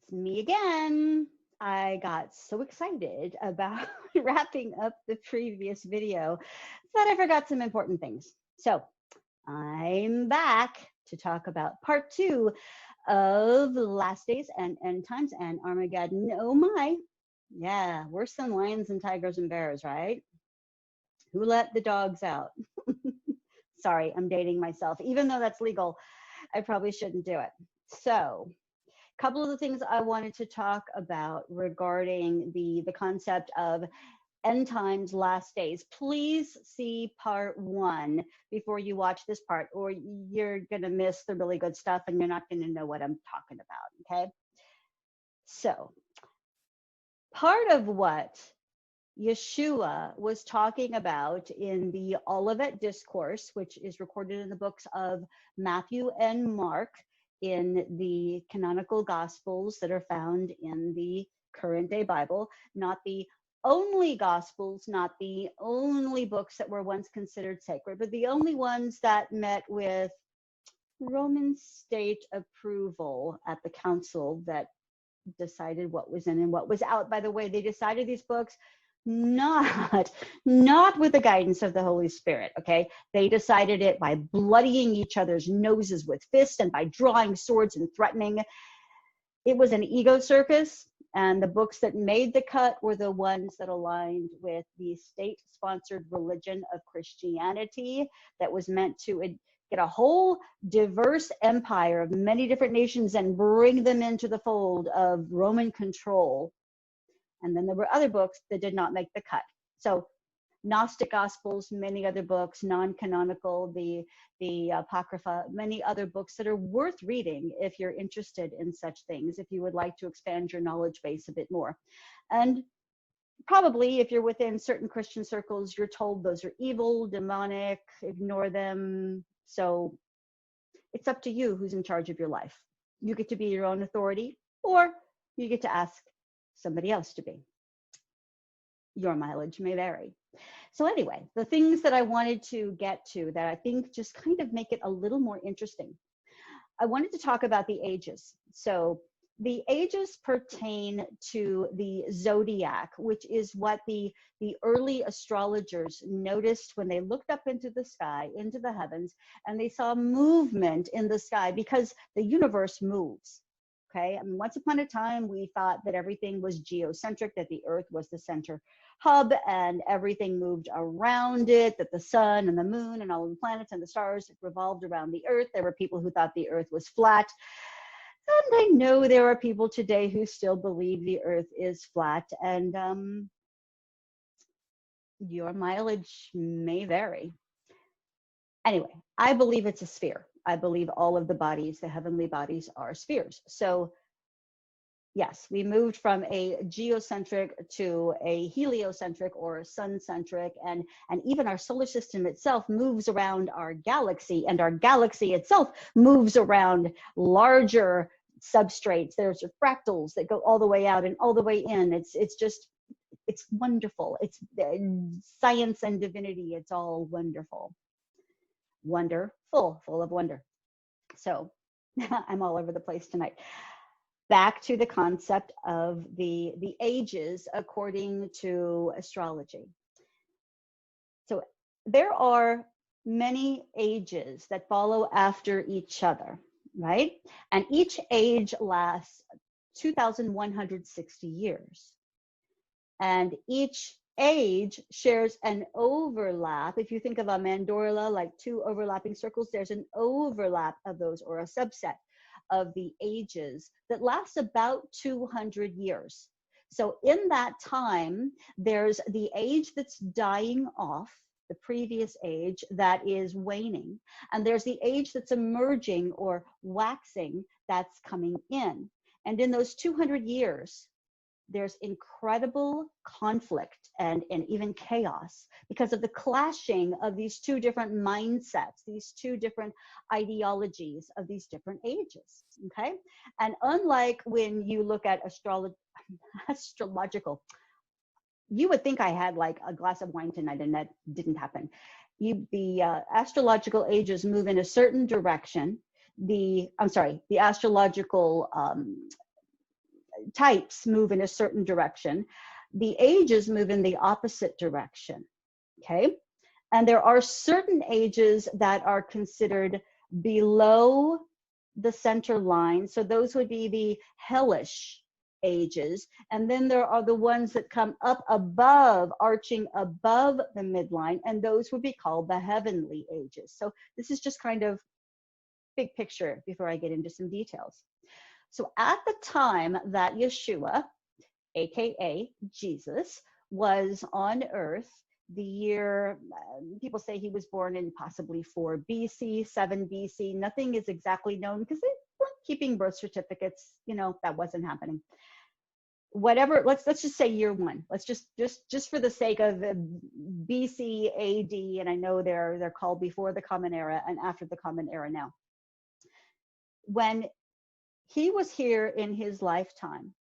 It's me again. I got so excited about wrapping up the previous video that I forgot some important things. So I'm back to talk about part two of Last Days and End Times and Armageddon. Oh my. Yeah, worse than lions and tigers and bears, right? Who let the dogs out? Sorry, I'm dating myself. Even though that's legal, I probably shouldn't do it. So couple of the things I wanted to talk about regarding the concept of end times, last days. Please see part one before you watch this part, or you're going to miss the really good stuff and you're not going to know what I'm talking about. Okay. So part of what Yeshua was talking about in the Olivet Discourse, which is recorded in the books of Matthew and Mark, in the canonical gospels that are found in the current day Bible, not the only gospels, not the only books that were once considered sacred, but the only ones that met with Roman state approval at the council that decided what was in and what was out. By the way, they decided these books not with the guidance of the Holy Spirit, okay? They decided it by bloodying each other's noses with fists and by drawing swords and threatening. It was an ego circus, and the books that made the cut were the ones that aligned with the state-sponsored religion of Christianity that was meant to get a whole diverse empire of many different nations and bring them into the fold of Roman control. And then there were other books that did not make the cut. So Gnostic Gospels, many other books, non-canonical, the Apocrypha, many other books that are worth reading if you're interested in such things, if you would like to expand your knowledge base a bit more. And probably if you're within certain Christian circles, you're told those are evil, demonic, ignore them. So it's up to you who's in charge of your life. You get to be your own authority, or you get to ask somebody else to be. Your mileage may vary. So anyway, the things that I wanted to get to that I think just kind of make it a little more interesting. I wanted to talk about the ages. So the ages pertain to the zodiac, which is what the early astrologers noticed when they looked up into the sky, into the heavens, and they saw movement in the sky because the universe moves. Okay, I mean, once upon a time, we thought that everything was geocentric, that the Earth was the center hub and everything moved around it, that the sun and the moon and all of the planets and the stars revolved around the Earth. There were people who thought the Earth was flat. And I know there are people today who still believe the Earth is flat, and your mileage may vary. Anyway, I believe it's a sphere. I believe all of the bodies, the heavenly bodies, are spheres. So yes, we moved from a geocentric to a heliocentric or sun-centric, and even our solar system itself moves around our galaxy, and our galaxy itself moves around larger substrates. There's fractals that go all the way out and all the way in. It's wonderful. It's science and divinity. It's all wonderful. Wonderful, full of wonder. So I'm all over the place tonight. Back to the concept of the ages according to astrology. So there are many ages that follow after each other, right? And each age lasts 2,160 years. And each age shares an overlap. If you think of a mandorla, like two overlapping circles, there's an overlap of those, or a subset of the ages that lasts about 200 years. So in that time, there's the age that's dying off, the previous age that is waning, and there's the age that's emerging or waxing that's coming in. And in those 200 years, there's incredible conflict and even chaos because of the clashing of these two different mindsets, these two different ideologies of these different ages, okay? And unlike when you look at astrological, you would think I had like a glass of wine tonight, and that didn't happen. The astrological ages move in a certain direction. The astrological types move in a certain direction. The ages move in the opposite direction, okay? And there are certain ages that are considered below the center line. So those would be the hellish ages. And then there are the ones that come up above, arching above the midline, and those would be called the heavenly ages. So this is just kind of big picture before I get into some details. So at the time that Yeshua, AKA Jesus, was on earth, the year, people say he was born in possibly 4 BC, 7 BC. Nothing is exactly known because they weren't keeping birth certificates. You know, that wasn't happening. Whatever, let's just say year 1. Let's just for the sake of BC, AD, and I know they're called before the Common Era and after the Common Era now. When he was here in his lifetime,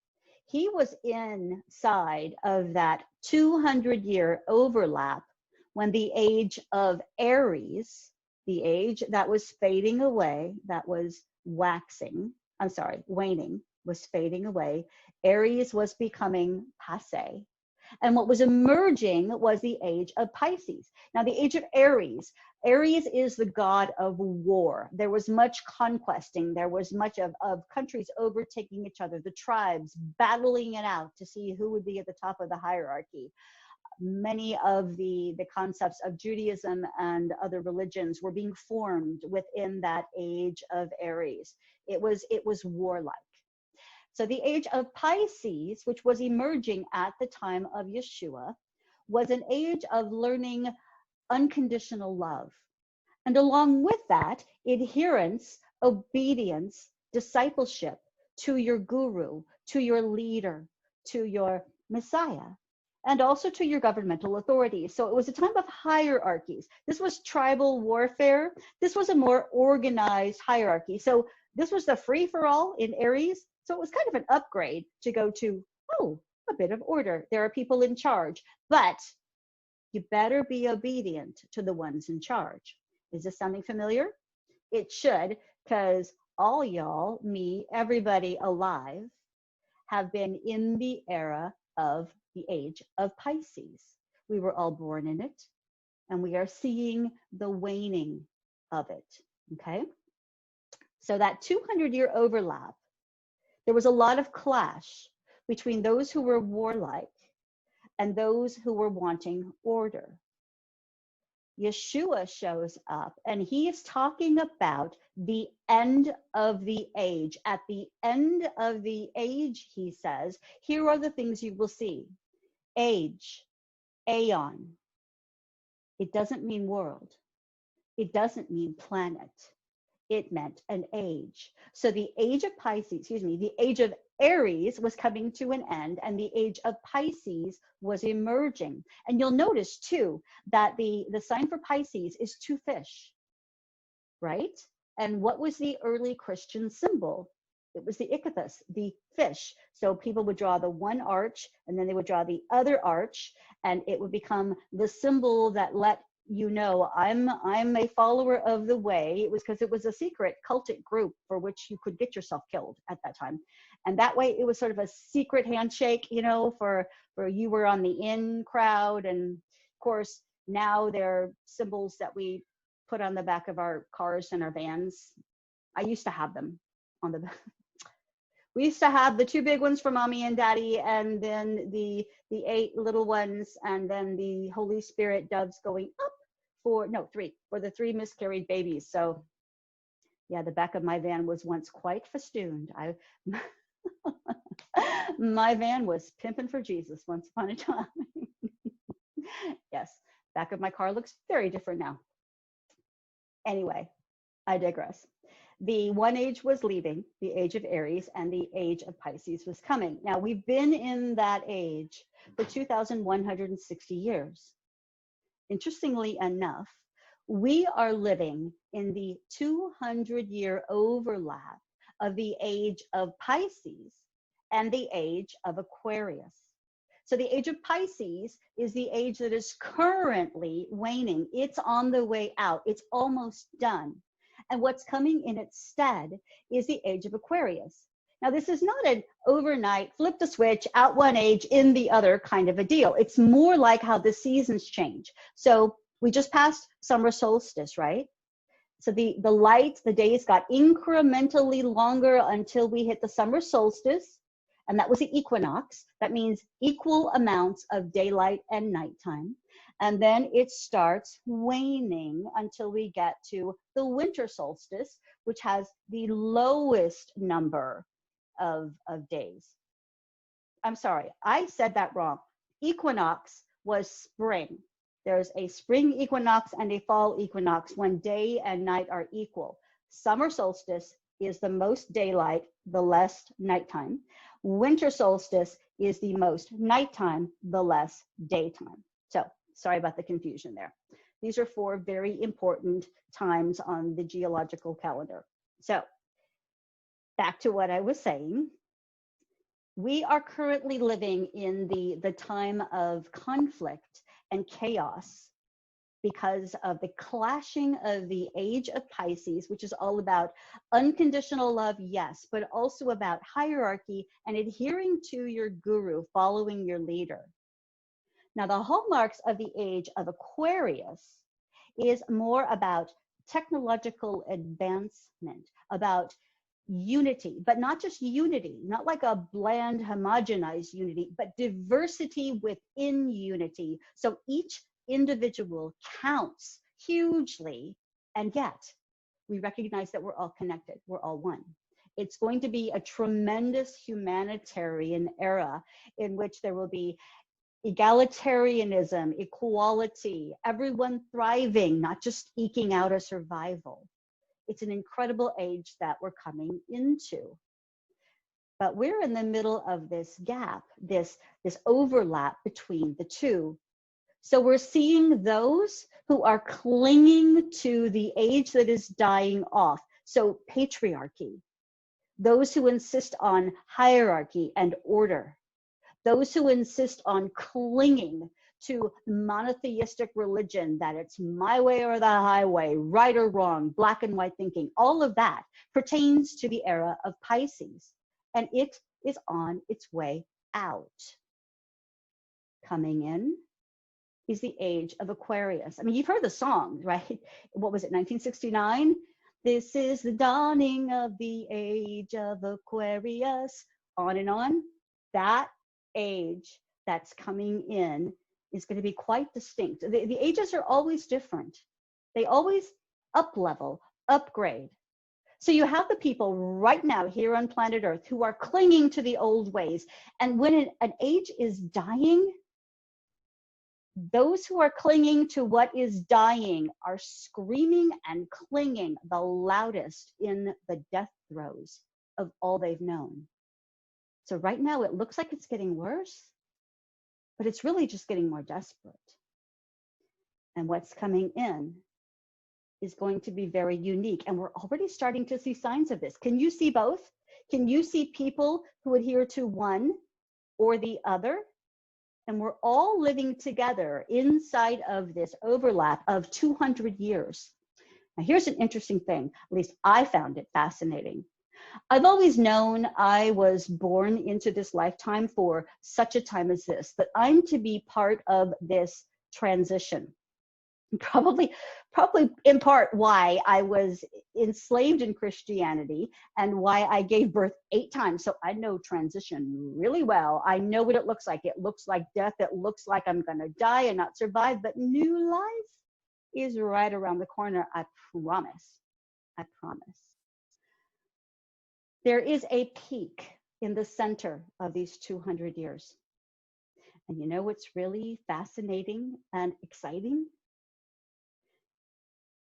he was inside of that 200-year overlap when the age of Aries, the age that was fading away, that was waning, was fading away. Aries was becoming passé. And what was emerging was the age of Pisces. Now, the age of Aries is the god of war. There was much conquesting. There was much of countries overtaking each other, the tribes battling it out to see who would be at the top of the hierarchy. Many of the concepts of Judaism and other religions were being formed within that age of Aries. It was warlike. So the age of Pisces, which was emerging at the time of Yeshua, was an age of learning unconditional love. And along with that, adherence, obedience, discipleship to your guru, to your leader, to your Messiah, and also to your governmental authorities. So it was a time of hierarchies. This was tribal warfare. This was a more organized hierarchy. So this was the free-for-all in Aries. So it was kind of an upgrade to go to, a bit of order. There are people in charge, but you better be obedient to the ones in charge. Is this sounding familiar? It should, because all y'all, me, everybody alive, have been in the era of the age of Pisces. We were all born in it, and we are seeing the waning of it, okay? So that 200-year overlap, there was a lot of clash between those who were warlike and those who were wanting order. Yeshua shows up and he is talking about the end of the age. At the end of the age, he says, here are the things you will see. Age, aeon. It doesn't mean world. It doesn't mean planet. It meant an age. So the age of Pisces, the age of Aries was coming to an end and the age of Pisces was emerging. And you'll notice too that the sign for Pisces is 2 fish, right? And what was the early Christian symbol? It was the ichthus, the fish. So people would draw the one arch and then they would draw the other arch and it would become the symbol that let you know, I'm a follower of the way. It was because it was a secret cultic group for which you could get yourself killed at that time. And that way it was sort of a secret handshake, you know, for you were on the in crowd. And of course, now they're symbols that we put on the back of our cars and our vans. I used to have them on the back. We used to have the 2 big ones for mommy and daddy, and then the 8 little ones, and then the Holy Spirit doves going up for the 3 miscarried babies. So yeah, the back of my van was once quite festooned. My van was pimping for Jesus once upon a time. Yes, back of my car looks very different now. Anyway, I digress. The one age was leaving, the age of Aries, and the age of Pisces was coming. Now, we've been in that age for 2,160 years. Interestingly enough, we are living in the 200-year overlap of the age of Pisces and the age of Aquarius. So the age of Pisces is the age that is currently waning. It's on the way out. It's almost done. And what's coming in its stead is the age of Aquarius. Now, this is not an overnight, flip the switch, out one age, in the other kind of a deal. It's more like how the seasons change. So we just passed summer solstice, right? So the light, the days got incrementally longer until we hit the summer solstice, and that was the equinox. That means equal amounts of daylight and nighttime. And then it starts waning until we get to the winter solstice, which has the lowest number of days. I'm sorry, I said that wrong. Equinox was spring. There's a spring equinox and a fall equinox when day and night are equal. Summer solstice is the most daylight, the less nighttime. Winter solstice is the most nighttime, the less daytime. So sorry about the confusion there. These are 4 very important times on the geological calendar. So back to what I was saying. We are currently living in the time of conflict and chaos because of the clashing of the age of Pisces, which is all about unconditional love, yes, but also about hierarchy and adhering to your guru, following your leader. Now, the hallmarks of the age of Aquarius is more about technological advancement, about unity, but not just unity, not like a bland, homogenized unity, but diversity within unity. So each individual counts hugely, and yet we recognize that we're all connected, we're all one. It's going to be a tremendous humanitarian era in which there will be egalitarianism, equality, everyone thriving, not just eking out a survival. It's an incredible age that we're coming into. But we're in the middle of this gap, this overlap between the two. So we're seeing those who are clinging to the age that is dying off. So patriarchy, those who insist on hierarchy and order, those who insist on clinging to monotheistic religion, that it's my way or the highway, right or wrong, black and white thinking, all of that pertains to the era of Pisces, and it is on its way out. Coming in is the age of Aquarius. I mean, you've heard the song, right? What was it, 1969? This is the dawning of the age of Aquarius, on and on. That age that's coming in is going to be quite distinct. The ages are always different. They always up level, upgrade. So you have the people right now here on planet Earth who are clinging to the old ways. And when an age is dying, those who are clinging to what is dying are screaming and clinging the loudest in the death throes of all they've known. So right now it looks like it's getting worse, but it's really just getting more desperate. And what's coming in is going to be very unique. And we're already starting to see signs of this. Can you see both? Can you see people who adhere to one or the other? And we're all living together inside of this overlap of 200 years. Now, here's an interesting thing. At least I found it fascinating. I've always known I was born into this lifetime for such a time as this, that I'm to be part of this transition. Probably in part why I was enslaved in Christianity and why I gave birth 8 times. So I know transition really well. I know what it looks like. It looks like death. It looks like I'm going to die and not survive, but new life is right around the corner. I promise. I promise. There is a peak in the center of these 200 years. And you know what's really fascinating and exciting?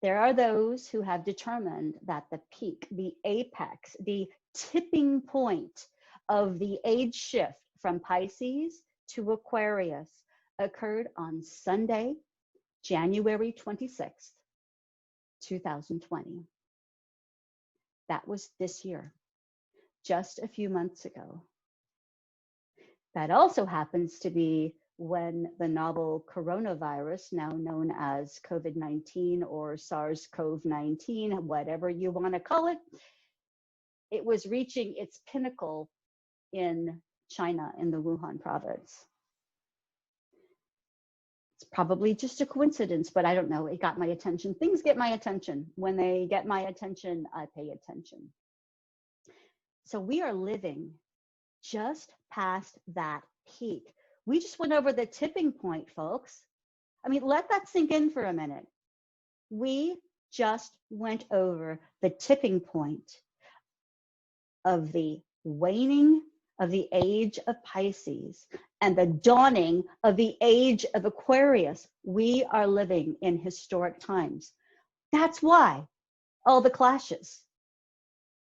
There are those who have determined that the peak, the apex, the tipping point of the age shift from Pisces to Aquarius occurred on Sunday, January 26th, 2020. That was this year, just a few months ago. That also happens to be when the novel coronavirus, now known as COVID-19 or SARS-CoV-19, whatever you want to call it, It was reaching its pinnacle in China, in the Wuhan province. It's probably just a coincidence, but I don't know. It got my attention. Things get my attention. When they get my attention, I pay attention. So we are living just past that peak. We just went over the tipping point, folks. I mean, let that sink in for a minute. We just went over the tipping point of the waning of the age of Pisces and the dawning of the age of Aquarius. We are living in historic times. That's why all the clashes.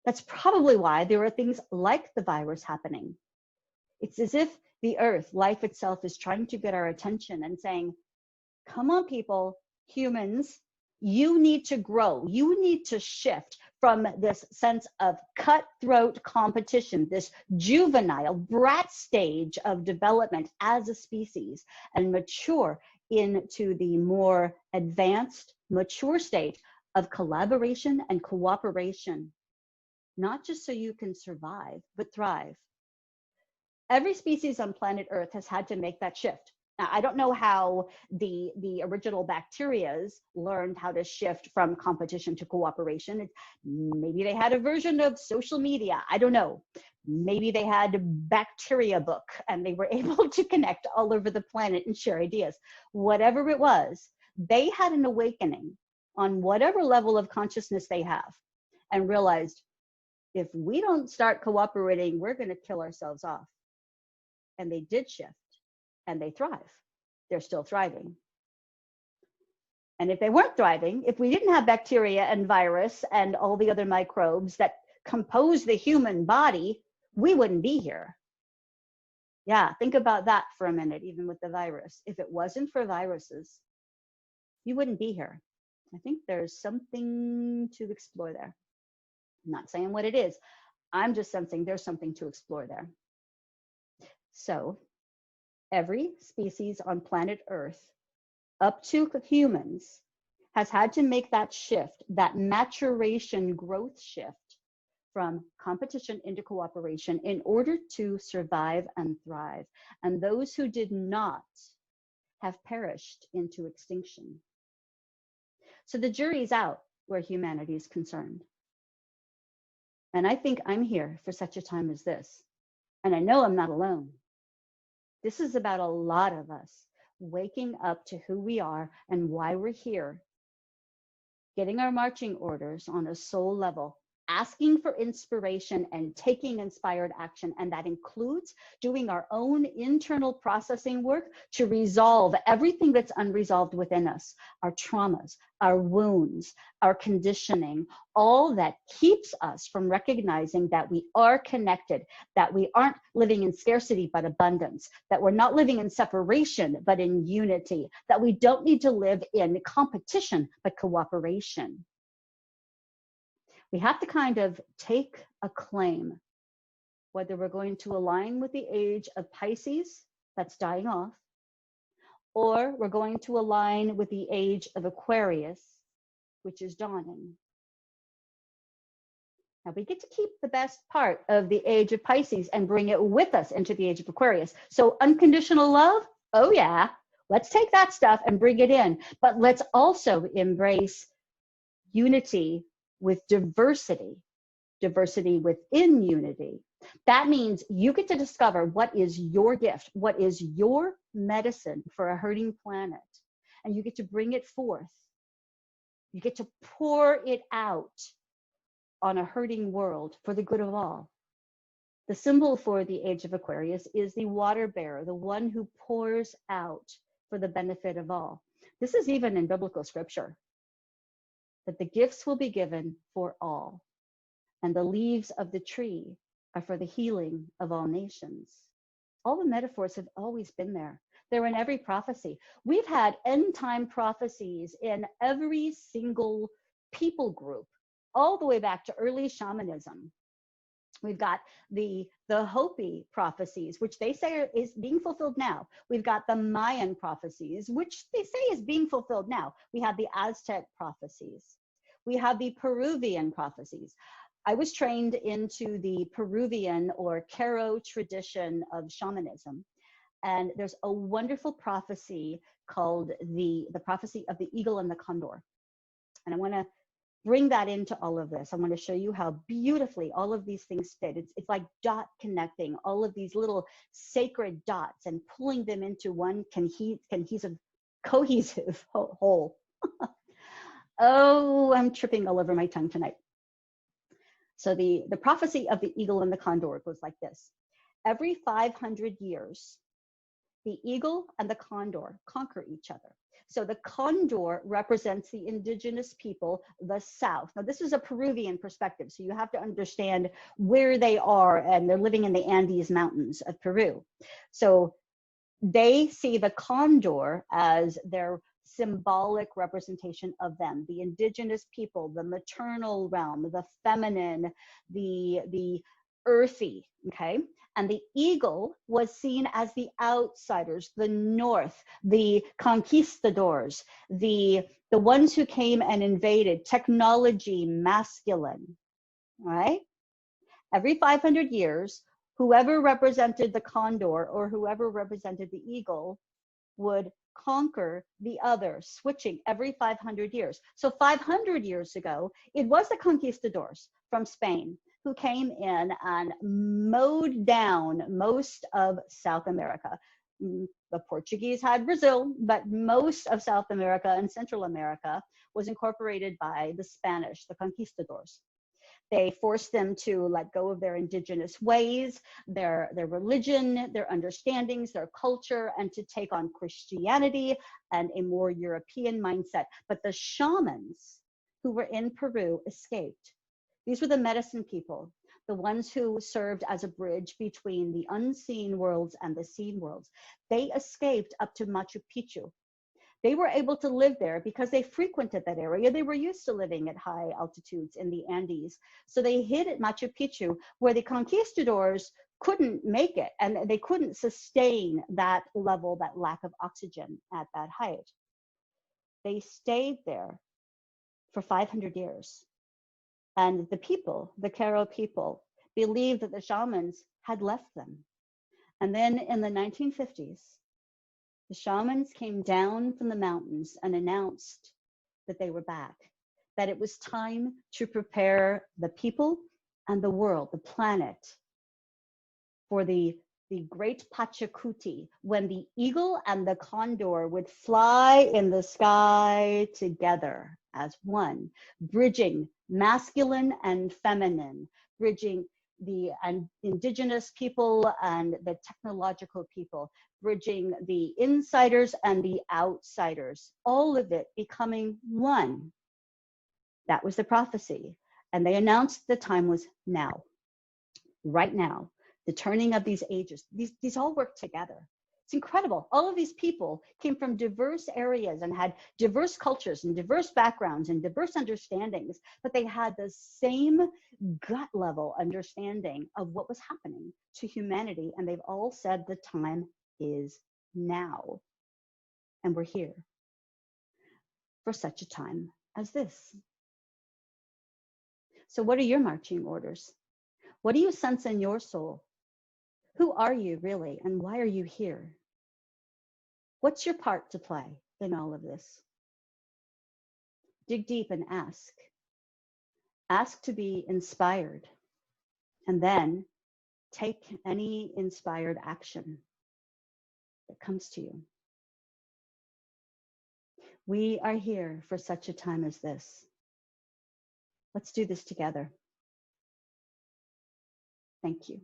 That's probably why there are things like the virus happening. It's as if the earth, life itself, is trying to get our attention and saying, come on, people, humans, you need to grow. You need to shift from this sense of cutthroat competition, this juvenile brat stage of development as a species, and mature into the more advanced, mature state of collaboration and cooperation, not just so you can survive, but thrive. Every species on planet Earth has had to make that shift. Now, I don't know how the original bacterias learned how to shift from competition to cooperation. Maybe they had a version of social media. I don't know. Maybe they had a bacteria book and they were able to connect all over the planet and share ideas. Whatever it was, they had an awakening on whatever level of consciousness they have and realized, if we don't start cooperating, we're going to kill ourselves off. And they did shift. And they thrive. They're still thriving. And if they weren't thriving, if we didn't have bacteria and virus and all the other microbes that compose the human body, we wouldn't be here. Yeah, think about that for a minute, even with the virus. If it wasn't for viruses, you wouldn't be here. I think there's something to explore there. I'm not saying what it is. I'm just sensing there's something to explore there. So, every species on planet Earth, up to humans, has had to make that shift, that maturation growth shift from competition into cooperation in order to survive and thrive. And those who did not have perished into extinction. So the jury's out where humanity is concerned. And I think I'm here for such a time as this. And I know I'm not alone. This is about a lot of us waking up to who we are and why we're here, getting our marching orders on a soul level, asking for inspiration and taking inspired action. And that includes doing our own internal processing work to resolve everything that's unresolved within us, our traumas, our wounds, our conditioning, all that keeps us from recognizing that we are connected, that we aren't living in scarcity but abundance, that we're not living in separation but in unity, that we don't need to live in competition but cooperation. We have to kind of take a claim, whether we're going to align with the age of Pisces, that's dying off, or we're going to align with the age of Aquarius, which is dawning. Now we get to keep the best part of the age of Pisces and bring it with us into the age of Aquarius. So unconditional love, oh yeah, let's take that stuff and bring it in. But let's also embrace unity with diversity, diversity within unity. That means you get to discover what is your gift, what is your medicine for a hurting planet, and you get to bring it forth. You get to pour it out on a hurting world for the good of all. The symbol for the age of Aquarius is the water bearer, the one who pours out for the benefit of all. This is even in biblical scripture, that the gifts will be given for all, and the leaves of the tree are for the healing of all nations. All the metaphors have always been there. They're in every prophecy. We've had end time prophecies in every single people group, all the way back to early shamanism. We've got the Hopi prophecies, which they say is being fulfilled now. We've got the Mayan prophecies, which they say is being fulfilled now. We have the Aztec prophecies. We have the Peruvian prophecies. I was trained into the Peruvian or Q'ero tradition of shamanism. And there's a wonderful prophecy called the prophecy of the eagle and the condor. And I want to bring that into all of this. I want to show you how beautifully all of these things fit. It's like dot connecting all of these little sacred dots and pulling them into one cohesive whole. Oh, I'm tripping all over my tongue tonight. So the prophecy of the eagle and the condor goes like this. Every 500 years, the eagle and the condor conquer each other. So the condor represents the indigenous people, the South. Now, this is a Peruvian perspective, so you have to understand where they are, and they're living in the Andes Mountains of Peru. So they see the condor as their symbolic representation of them, the indigenous people, the maternal realm, the feminine, the earthy, okay? And the eagle was seen as the outsiders, the North, the conquistadors, the ones who came and invaded, technology, masculine, right? Every 500 years, whoever represented the condor or whoever represented the eagle would conquer the other, switching every 500 years. So 500 years ago, it was the conquistadors from Spain who came in and mowed down most of South America. The Portuguese had Brazil, but most of South America and Central America was incorporated by the Spanish, the conquistadors. They forced them to let go of their indigenous ways, their religion, their understandings, their culture, and to take on Christianity and a more European mindset. But the shamans who were in Peru escaped. These were the medicine people, the ones who served as a bridge between the unseen worlds and the seen worlds. They escaped up to Machu Picchu. They were able to live there because they frequented that area. They were used to living at high altitudes in the Andes. So they hid at Machu Picchu, where the conquistadors couldn't make it, and they couldn't sustain that level, that lack of oxygen at that height. They stayed there for 500 years. And the people, the Q'ero people, believed that the shamans had left them. And then in the 1950s, the shamans came down from the mountains and announced that they were back, that it was time to prepare the people and the world, the planet, for the great Pachacuti, when the eagle and the condor would fly in the sky together as one, bridging masculine and feminine, bridging the indigenous people and the technological people, bridging the insiders and the outsiders, all of it becoming one. That was the prophecy. And they announced the time was now, right now, the turning of these ages. These all work together. It's incredible. All of these people came from diverse areas and had diverse cultures and diverse backgrounds and diverse understandings, but they had the same gut level understanding of what was happening to humanity. And they've all said the time is now. And we're here for such a time as this. So what are your marching orders? What do you sense in your soul? Who are you really, and why are you here? What's your part to play in all of this? Dig deep and ask. Ask to be inspired, and then take any inspired action that comes to you. We are here for such a time as this. Let's do this together. Thank you.